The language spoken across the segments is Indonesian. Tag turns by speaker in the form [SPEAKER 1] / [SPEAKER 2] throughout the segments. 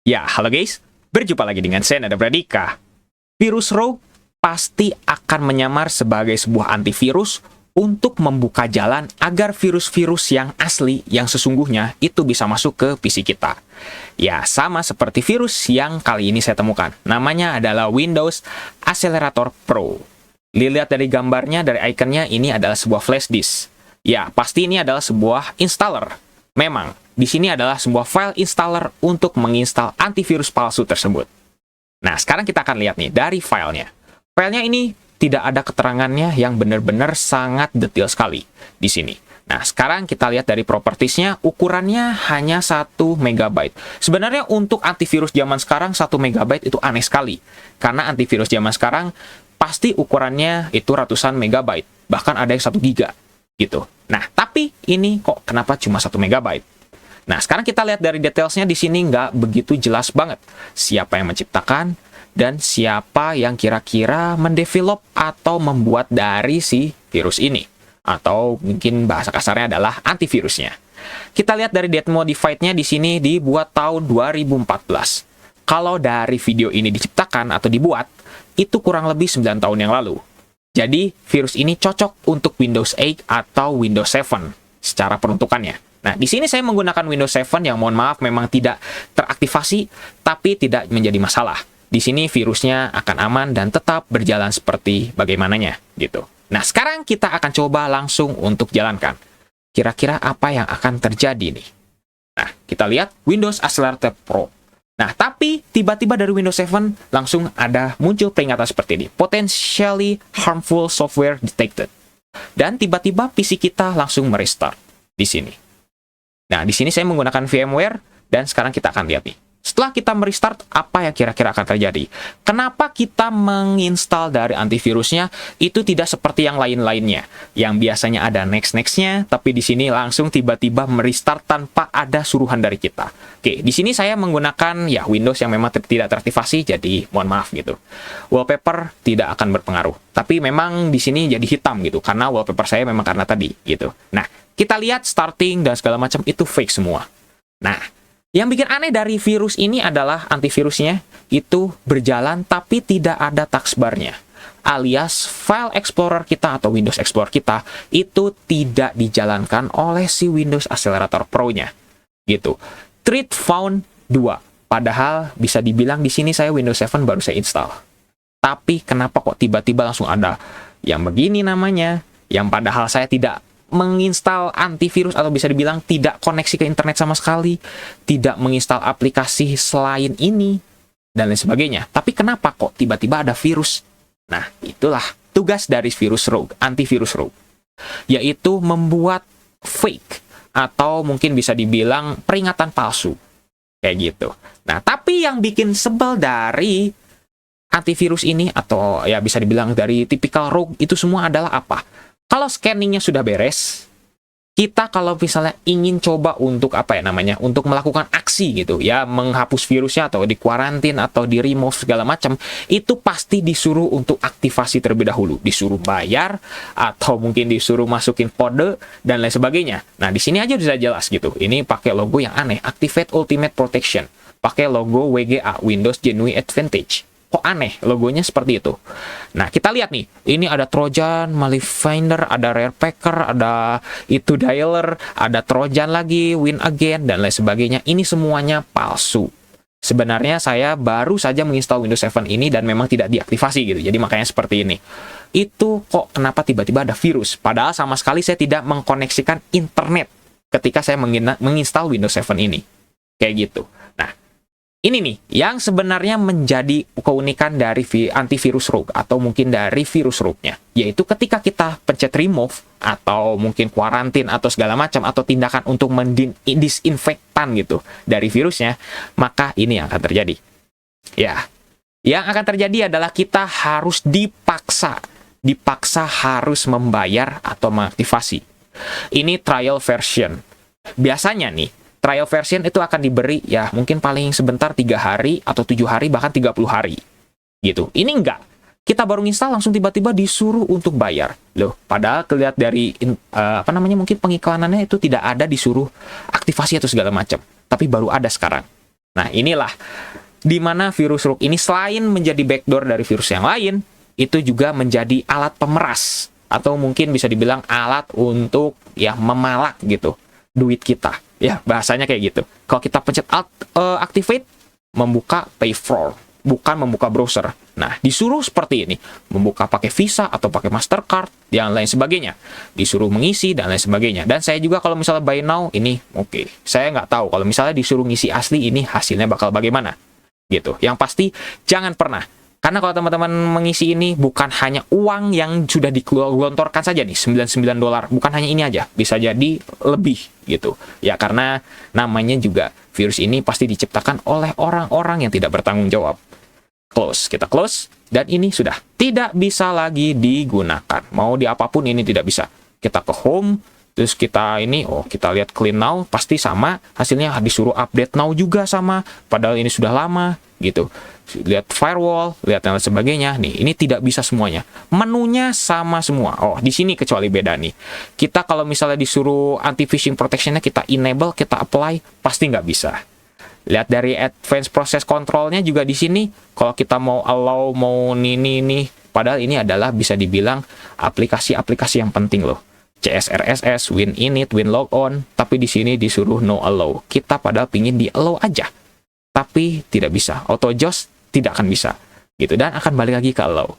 [SPEAKER 1] Ya, halo guys. Berjumpa lagi dengan saya, Nada Pradika. Virus Rogue pasti akan menyamar sebagai sebuah antivirus untuk membuka jalan agar virus-virus yang asli, yang sesungguhnya, itu bisa masuk ke PC kita. Ya, sama seperti virus yang kali ini saya temukan. Namanya adalah Windows Accelerator Pro. Dilihat dari gambarnya, dari ikonnya, ini adalah sebuah flash disk. Ya, pasti ini adalah sebuah installer. Memang, di sini adalah sebuah file installer untuk menginstal antivirus palsu tersebut. Nah, sekarang kita akan lihat nih dari filenya. Filenya ini tidak ada keterangannya yang benar-benar sangat detail sekali di sini. Nah, sekarang kita lihat dari propertiesnya, ukurannya hanya 1 MB. Sebenarnya untuk antivirus zaman sekarang 1 MB itu aneh sekali. Karena antivirus zaman sekarang pasti ukurannya itu ratusan megabyte. Bahkan ada yang 1 giga gitu. Nah, tapi ini kok kenapa cuma 1 MB? Nah, sekarang kita lihat dari detailsnya di sini nggak begitu jelas banget. Siapa yang menciptakan dan siapa yang kira-kira mendevelop atau membuat dari si virus ini. Atau mungkin bahasa kasarnya adalah antivirusnya. Kita lihat dari date modified-nya di sini dibuat tahun 2014. Kalau dari video ini diciptakan atau dibuat, itu kurang lebih 9 tahun yang lalu. Jadi, virus ini cocok untuk Windows 8 atau Windows 7 secara peruntukannya. Nah, di sini saya menggunakan Windows 7 yang mohon maaf memang tidak teraktivasi, tapi tidak menjadi masalah. Di sini virusnya akan aman dan tetap berjalan seperti bagaimananya, gitu. Nah, sekarang kita akan coba langsung untuk jalankan. Kira-kira apa yang akan terjadi nih? Nah, kita lihat Windows Accelerator Pro. Nah, tapi tiba-tiba dari Windows 7 langsung ada muncul peringatan seperti ini. Potentially harmful software detected. Dan tiba-tiba PC kita langsung merestart di sini. Nah, di sini saya menggunakan VMware dan sekarang kita akan lihat nih. Setelah kita merestart, apa yang kira-kira akan terjadi? Kenapa kita menginstal dari antivirusnya itu tidak seperti yang lain-lainnya? Yang biasanya ada next-next-nya, tapi di sini langsung tiba-tiba merestart tanpa ada suruhan dari kita. Oke, di sini saya menggunakan ya Windows yang memang tidak teraktivasi, jadi mohon maaf gitu. Wallpaper tidak akan berpengaruh. Tapi memang di sini jadi hitam gitu, karena wallpaper saya memang karena tadi gitu. Nah, kita lihat starting dan segala macam itu fake semua. Nah, yang bikin aneh dari virus ini adalah antivirusnya itu berjalan tapi tidak ada taskbarnya. Alias file explorer kita atau Windows Explorer kita itu tidak dijalankan oleh si Windows Accelerator Pro-nya. Gitu. Treat found 2. Padahal bisa dibilang di sini saya Windows 7 baru saya install. Tapi kenapa kok tiba-tiba langsung ada yang begini namanya, yang padahal saya tidak menginstal antivirus atau bisa dibilang tidak koneksi ke internet sama sekali, tidak menginstal aplikasi selain ini, dan lain sebagainya. Tapi kenapa kok tiba-tiba ada virus? Nah, itulah tugas dari virus rogue, antivirus rogue, yaitu membuat fake, atau mungkin bisa dibilang peringatan palsu. Kayak gitu. Nah, tapi yang bikin sebel dari antivirus ini, atau ya bisa dibilang dari tipikal rogue, itu semua adalah apa? Kalau scanningnya sudah beres, kita kalau misalnya ingin coba untuk apa ya namanya, untuk melakukan aksi gitu ya, menghapus virusnya atau di quarantine atau di remove segala macam, itu pasti disuruh untuk aktivasi terlebih dahulu, disuruh bayar atau mungkin disuruh masukin kode dan lain sebagainya. Nah, di sini aja bisa jelas gitu. Ini pakai logo yang aneh, Activate Ultimate Protection, pakai logo WGA, Windows Genuine Advantage. Kok aneh logonya seperti itu. Nah, kita lihat nih, ini ada Trojan, Malifinder, ada Rare Packer, ada itu dialer, ada Trojan lagi, Win Again, dan lain sebagainya. Ini semuanya palsu. Sebenarnya saya baru saja menginstal Windows 7 ini dan memang tidak diaktifasi gitu. Jadi makanya seperti ini. Itu kok kenapa tiba-tiba ada virus? Padahal sama sekali saya tidak mengkoneksikan internet ketika saya menginstal Windows 7 ini. Kayak gitu. Nah, ini nih, yang sebenarnya menjadi keunikan dari antivirus rogue atau mungkin dari virus rogue-nya. Yaitu ketika kita pencet remove atau mungkin quarantine atau segala macam atau tindakan untuk mendisinfektan gitu dari virusnya, maka ini yang akan terjadi. Ya, yang akan terjadi adalah kita harus dipaksa harus membayar atau mengaktifasi. Ini trial version. Biasanya nih, trial version itu akan diberi ya mungkin paling sebentar 3 hari atau 7 hari bahkan 30 hari gitu. Ini enggak. Kita baru install langsung tiba-tiba disuruh untuk bayar. Loh, padahal kelihatan dari mungkin pengiklanannya itu tidak ada disuruh aktivasi atau segala macam. Tapi baru ada sekarang. Nah, inilah di mana virus root ini selain menjadi backdoor dari virus yang lain, itu juga menjadi alat pemeras atau mungkin bisa dibilang alat untuk ya memalak gitu duit kita. Ya, bahasanya kayak gitu. Kalau kita pencet Alt activate, membuka pay for, bukan membuka browser. Nah, disuruh seperti ini, membuka pakai Visa atau pakai Mastercard, dan lain sebagainya. Disuruh mengisi, dan lain sebagainya. Dan saya juga kalau misalnya buy now, ini oke. Saya nggak tahu, kalau misalnya disuruh ngisi asli, ini hasilnya bakal bagaimana. Gitu. Yang pasti, jangan pernah. Karena kalau teman-teman mengisi ini, bukan hanya uang yang sudah digelontorkan saja nih, $99. Bukan hanya ini aja, bisa jadi lebih gitu. Ya, karena namanya juga virus ini pasti diciptakan oleh orang-orang yang tidak bertanggung jawab. Close, kita close, dan ini sudah tidak bisa lagi digunakan. Mau di apapun ini tidak bisa. Kita ke home, terus kita ini, kita lihat clean now, pasti sama, hasilnya disuruh update now juga sama, padahal ini sudah lama, gitu. Lihat firewall, lihat dan lain sebagainya, nih, ini tidak bisa semuanya. Menunya sama semua. Oh, di sini kecuali beda nih. Kita kalau misalnya disuruh anti-phishing protection-nya kita enable, kita apply, pasti nggak bisa. Lihat dari advanced process control-nya juga di sini, kalau kita mau allow, mau nih, padahal ini adalah bisa dibilang aplikasi-aplikasi yang penting loh. CSRSS, WinInit, WinLogon, tapi di sini disuruh no allow. Kita padahal pingin di allow aja, tapi tidak bisa. AutoJost tidak akan bisa, gitu. Dan akan balik lagi ke allow,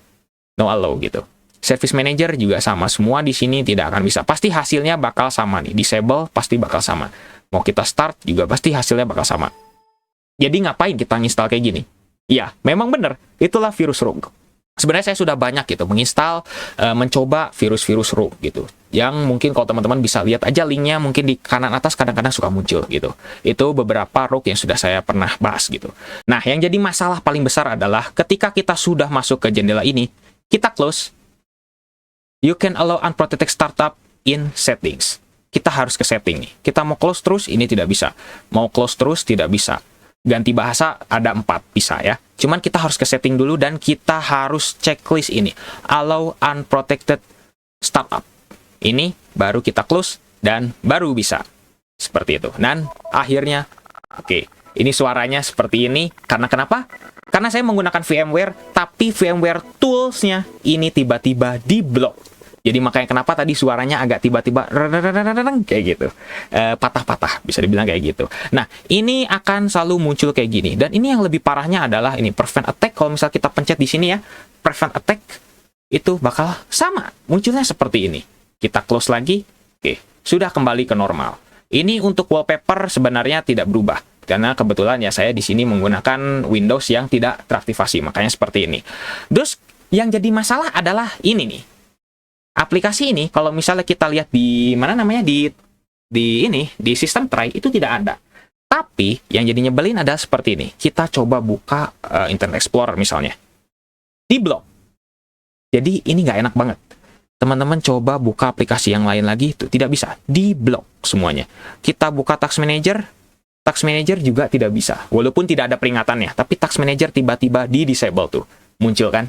[SPEAKER 1] no allow gitu. Service Manager juga sama, semua di sini tidak akan bisa. Pasti hasilnya bakal sama nih, disable pasti bakal sama. Mau kita start juga pasti hasilnya bakal sama. Jadi ngapain kita install kayak gini? Ya, memang benar, itulah virus root. Sebenarnya saya sudah banyak gitu menginstal, mencoba virus-virus root gitu. Yang mungkin kalau teman-teman bisa lihat aja linknya, mungkin di kanan atas kadang-kadang suka muncul gitu. Itu beberapa root yang sudah saya pernah bahas gitu. Nah, yang jadi masalah paling besar adalah ketika kita sudah masuk ke jendela ini, kita close. You can allow unprotected startup in settings. Kita harus ke setting nih. Kita mau close terus, ini tidak bisa. Mau close terus, tidak bisa. Ganti bahasa ada 4 bisa ya. Cuman kita harus ke setting dulu dan kita harus checklist ini. Allow unprotected startup. Ini baru kita close dan baru bisa. Seperti itu. Dan akhirnya, oke. Ini suaranya seperti ini. Karena kenapa? Karena saya menggunakan VMware, tapi VMware tools-nya ini tiba-tiba di-block. Jadi makanya kenapa tadi suaranya agak tiba-tiba kayak gitu. Patah-patah, bisa dibilang kayak gitu. Nah, ini akan selalu muncul kayak gini. Dan ini yang lebih parahnya adalah ini prevent attack. Kalau misal kita pencet di sini ya, prevent attack itu bakal sama. Munculnya seperti ini. Kita close lagi. Oke, sudah kembali ke normal. Ini untuk wallpaper sebenarnya tidak berubah. Karena kebetulan ya saya di sini menggunakan Windows yang tidak teraktivasi. Makanya seperti ini. Terus yang jadi masalah adalah ini nih. Aplikasi ini kalau misalnya kita lihat di mana namanya di System Try itu tidak ada. Tapi yang jadi nyebelin adalah seperti ini. Kita coba buka Internet Explorer misalnya. Di blok. Jadi ini nggak enak banget. Teman-teman coba buka aplikasi yang lain lagi itu tidak bisa. Di blok semuanya. Kita buka Task Manager juga tidak bisa. Walaupun tidak ada peringatannya, tapi Task Manager tiba-tiba di disable tuh. Muncul kan?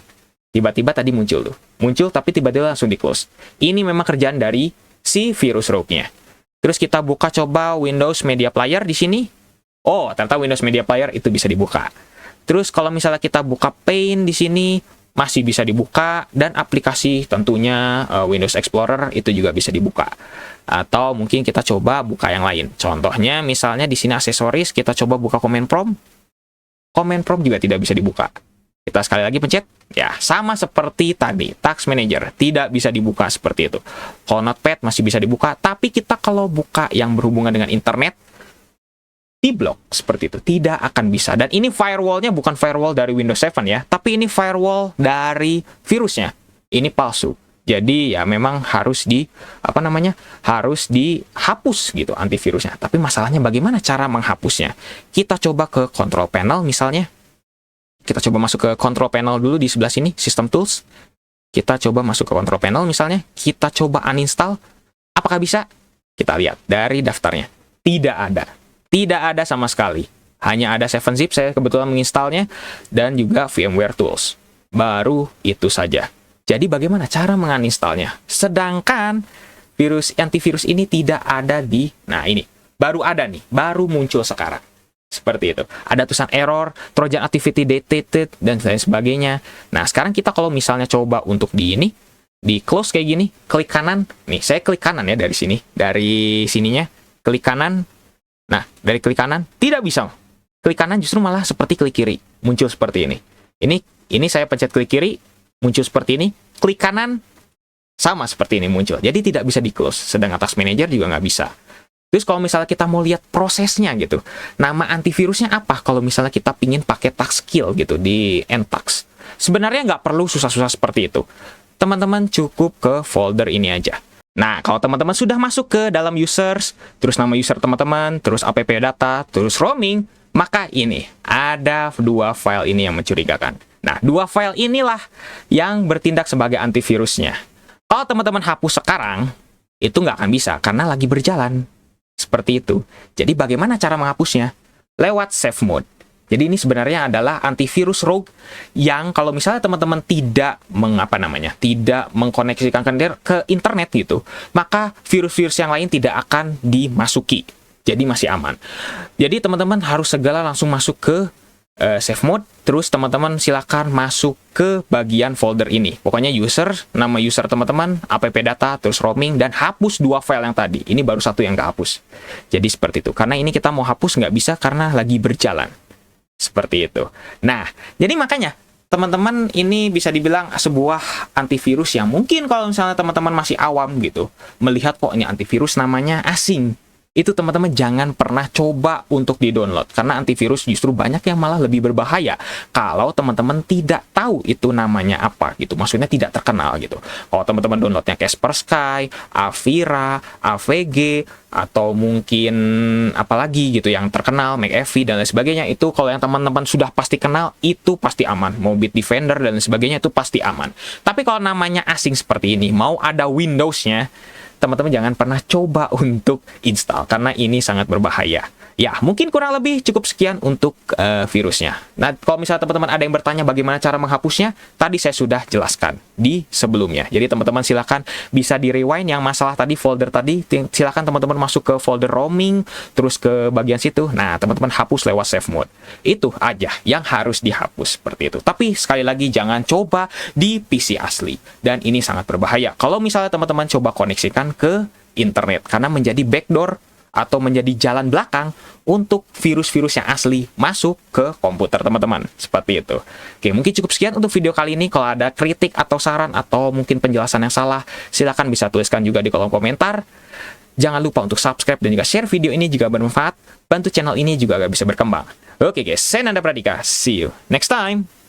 [SPEAKER 1] Tiba-tiba tadi muncul tuh. Muncul tapi tiba-tiba langsung di-close. Ini memang kerjaan dari si virus root-nya. Terus kita buka coba Windows Media Player di sini. Oh, ternyata Windows Media Player itu bisa dibuka. Terus kalau misalnya kita buka Paint di sini, masih bisa dibuka. Dan aplikasi tentunya Windows Explorer itu juga bisa dibuka. Atau mungkin kita coba buka yang lain. Contohnya misalnya di sini aksesoris, kita coba buka Command Prompt. Command Prompt juga tidak bisa dibuka. Kita sekali lagi pencet, ya sama seperti tadi, Task Manager tidak bisa dibuka seperti itu. Kalau Notepad masih bisa dibuka, tapi kita kalau buka yang berhubungan dengan internet, di-block seperti itu, tidak akan bisa. Dan ini firewall-nya bukan firewall dari Windows 7 ya, tapi ini firewall dari virusnya. Ini palsu. Jadi ya memang harus harus dihapus gitu antivirusnya. Tapi masalahnya bagaimana cara menghapusnya? Kita coba ke Control Panel misalnya. Kita coba masuk ke Control Panel dulu di sebelah sini, System Tools. Kita coba masuk ke Control Panel misalnya. Kita coba uninstall. Apakah bisa? Kita lihat dari daftarnya. Tidak ada. Tidak ada sama sekali. Hanya ada 7-zip, saya kebetulan menginstalnya. Dan juga VMware Tools. Baru itu saja. Jadi bagaimana cara menginstalnya? Sedangkan antivirus ini tidak ada di... Nah ini, baru ada nih. Baru muncul sekarang. Seperti itu. Ada tulisan error, Trojan activity detected, dan lain sebagainya. Nah, sekarang kita kalau misalnya coba untuk di close kayak gini, klik kanan. Nih, saya klik kanan ya dari sini. Dari sininya, klik kanan. Nah, dari klik kanan, tidak bisa. Klik kanan justru malah seperti klik kiri. Muncul seperti ini. Ini saya pencet klik kiri, muncul seperti ini. Klik kanan, sama seperti ini muncul. Jadi tidak bisa di close. Sedangkan Task Manager juga nggak bisa. Terus kalau misalnya kita mau lihat prosesnya gitu, nama antivirusnya apa kalau misalnya kita pingin pakai task kill gitu di Ntask. Sebenarnya nggak perlu susah-susah seperti itu. Teman-teman cukup ke folder ini aja. Nah, kalau teman-teman sudah masuk ke dalam users, terus nama user teman-teman, terus app data, terus roaming, maka ini ada dua file ini yang mencurigakan. Nah, dua file inilah yang bertindak sebagai antivirusnya. Kalau teman-teman hapus sekarang, itu nggak akan bisa karena lagi berjalan. Seperti itu. Jadi bagaimana cara menghapusnya? Lewat safe mode. Jadi ini sebenarnya adalah antivirus rogue yang kalau misalnya teman-teman tidak tidak mengkoneksikan ke internet gitu, maka virus-virus yang lain tidak akan dimasuki. Jadi masih aman. Jadi teman-teman harus segala langsung masuk ke safe mode, terus teman-teman silakan masuk ke bagian folder ini. Pokoknya user, nama user teman-teman, app data, terus roaming, dan hapus dua file yang tadi. Ini baru satu yang nggak hapus. Jadi seperti itu. Karena ini kita mau hapus nggak bisa karena lagi berjalan. Seperti itu. Nah, jadi makanya teman-teman ini bisa dibilang sebuah antivirus yang mungkin kalau misalnya teman-teman masih awam gitu, melihat kok ini antivirus namanya asing. Itu teman-teman jangan pernah coba untuk di-download. Karena antivirus justru banyak yang malah lebih berbahaya kalau teman-teman tidak tahu itu namanya apa gitu. Maksudnya tidak terkenal gitu. Kalau teman-teman downloadnya Kaspersky, Avira, AVG, atau mungkin apalagi gitu yang terkenal, McAfee dan lain sebagainya, itu kalau yang teman-teman sudah pasti kenal, itu pasti aman. Mau Bitdefender dan lain sebagainya itu pasti aman. Tapi kalau namanya asing seperti ini, mau ada Windows-nya, teman-teman jangan pernah coba untuk install karena ini sangat berbahaya. Ya, mungkin kurang lebih cukup sekian untuk virusnya. Nah, kalau misalnya teman-teman ada yang bertanya bagaimana cara menghapusnya, tadi saya sudah jelaskan di sebelumnya. Jadi teman-teman silakan bisa di-rewind yang masalah tadi, folder tadi, silakan teman-teman masuk ke folder roaming, terus ke bagian situ. Nah, teman-teman hapus lewat save mode. Itu aja yang harus dihapus seperti itu. Tapi sekali lagi jangan coba di PC asli. Dan ini sangat berbahaya. Kalau misalnya teman-teman coba koneksikan ke internet, karena menjadi backdoor atau menjadi jalan belakang untuk virus-virus yang asli masuk ke komputer teman-teman. Seperti itu. Oke, mungkin cukup sekian untuk video kali ini. Kalau ada kritik atau saran atau mungkin penjelasan yang salah, silakan bisa tuliskan juga di kolom komentar. Jangan lupa untuk subscribe dan juga share video ini jika bermanfaat. Bantu channel ini juga agar bisa berkembang. Oke guys, saya Nanda Pradika. See you next time.